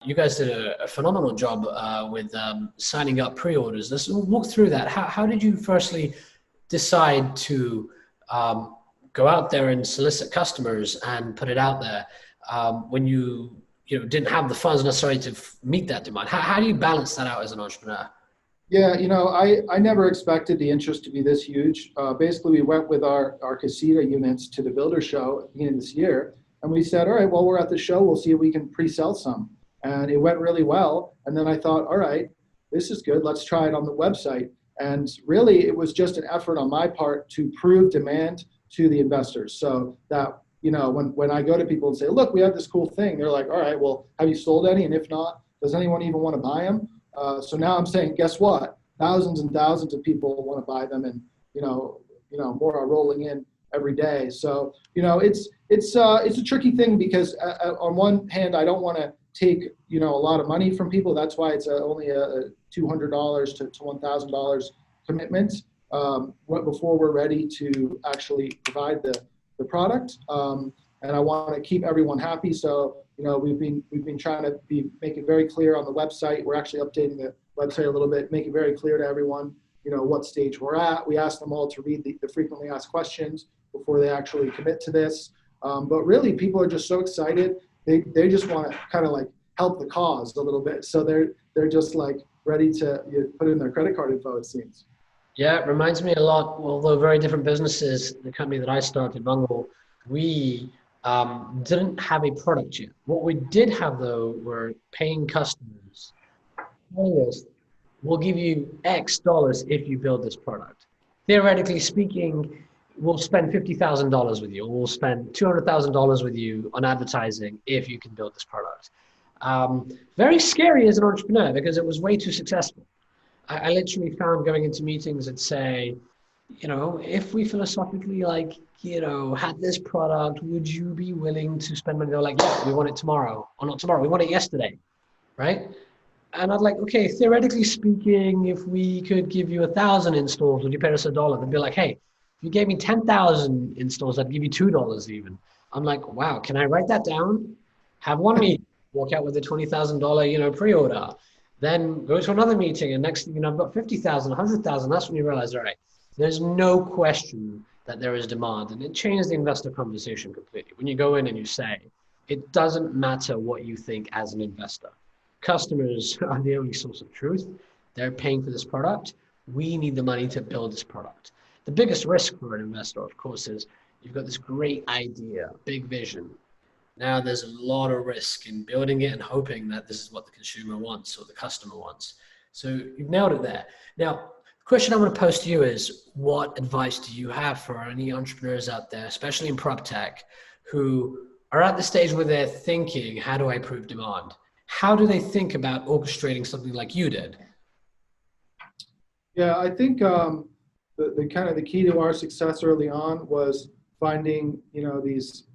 You guys did a phenomenal job with signing up pre-orders. Let's walk through that. How did you firstly decide to go out there and solicit customers and put it out there when you didn't have the funds necessarily to meet that demand? How do you balance that out as an entrepreneur? Yeah, I never expected the interest to be this huge. Basically, we went with our casita units to the builder show at the beginning of this year, and we said, all right, well, we're at the show, we'll see if we can pre-sell some. And it went really well. And then I thought, all right, this is good. Let's try it on the website. And really, it was just an effort on my part to prove demand to the investors. So that, when I go to people and say, look, we have this cool thing, they're like, all right, well, have you sold any? And if not, does anyone even want to buy them? So now I'm saying, guess what? Thousands and thousands of people want to buy them, and more are rolling in every day. So it's a tricky thing because on one hand, I don't want to take a lot of money from people. That's why it's only a $200 to $1,000 commitment before we're ready to actually provide the product. And I want to keep everyone happy. So we've been trying to make it very clear on the website. We're actually updating the website a little bit, make it very clear to everyone what stage we're at. We ask them all to read the frequently asked questions before they actually commit to this. But really, people are just so excited. They just want to kind of like help the cause a little bit. So they're just like ready to put in their credit card info, it seems. Yeah, it reminds me a lot, although very different businesses. The company that I started, Bungle, we didn't have a product yet. What we did have, though, were paying customers. We'll give you X dollars if you build this product. Theoretically speaking, we'll spend $50,000 with you, or we'll spend $200,000 with you on advertising if you can build this product. Very scary as an entrepreneur because it was way too successful. I literally found going into meetings and say, if we philosophically had this product, would you be willing to spend money? They're like, yeah, we want it tomorrow, or not tomorrow, we want it yesterday, right? And I'd like, okay, theoretically speaking, if we could give you 1,000 installs, would you pay us $1? They'd be like, hey, if you gave me 10,000 installs, I'd give you $2 even. I'm like, wow, can I write that down? Have one meeting, walk out with a $20,000, pre-order, then go to another meeting, and next thing I've got 50,000, 100,000. That's when you realize, all right, there's no question that there is demand, and it changes the investor conversation completely. When you go in and you say, it doesn't matter what you think as an investor. Customers are the only source of truth. They're paying for this product. We need the money to build this product. The biggest risk for an investor, of course, is you've got this great idea, big vision. Now there's a lot of risk in building it and hoping that this is what the consumer wants or the customer wants. So you've nailed it there. Now, the question I want to pose to you is, what advice do you have for any entrepreneurs out there, especially in PropTech, who are at the stage where they're thinking, how do I prove demand? How do they think about orchestrating something like you did? Yeah, I think the key to our success early on was finding these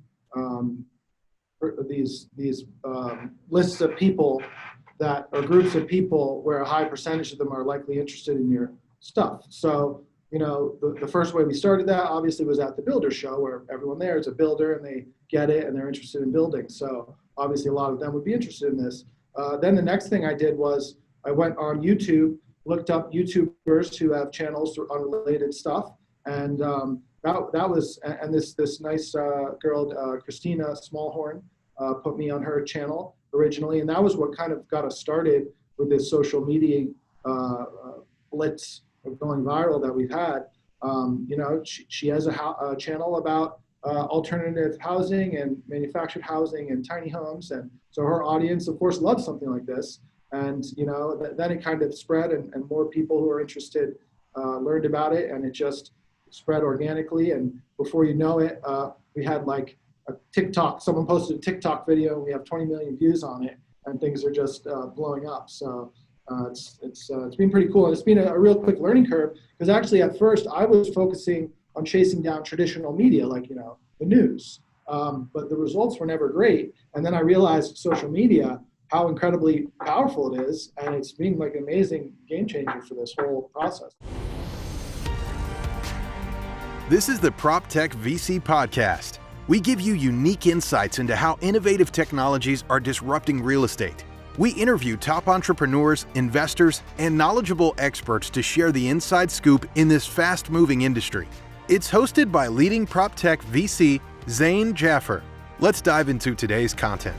lists of people or groups of people where a high percentage of them are likely interested in your stuff. So the first way we started that obviously was at the builder show, where everyone there is a builder and they get it and they're interested in building. So obviously a lot of them would be interested in this. Then the next thing I did was I went on YouTube, looked up YouTubers who have channels on related stuff, and that was, and this nice girl, Christina Smallhorn, put me on her channel originally, and that was what kind of got us started with this social media blitz of going viral that we've had. She has a channel about alternative housing and manufactured housing and tiny homes, and so her audience, of course, loves something like this. And then it kind of spread, and more people who are interested learned about it, and it just spread organically. And before you know it, we had like a TikTok. Someone posted a TikTok video, and we have 20 million views on it, and things are just blowing up. So it's been pretty cool, and it's been a real quick learning curve, because actually at first I was focusing on chasing down traditional media, like the news, but the results were never great. And then I realized social media, how incredibly powerful it is, and it's been like an amazing game changer for this whole process. This is the PropTech VC podcast. We give you unique insights into how innovative technologies are disrupting real estate. We interview top entrepreneurs, investors, and knowledgeable experts to share the inside scoop in this fast-moving industry. It's hosted by leading PropTech VC Zain Jaffer. Let's dive into today's content.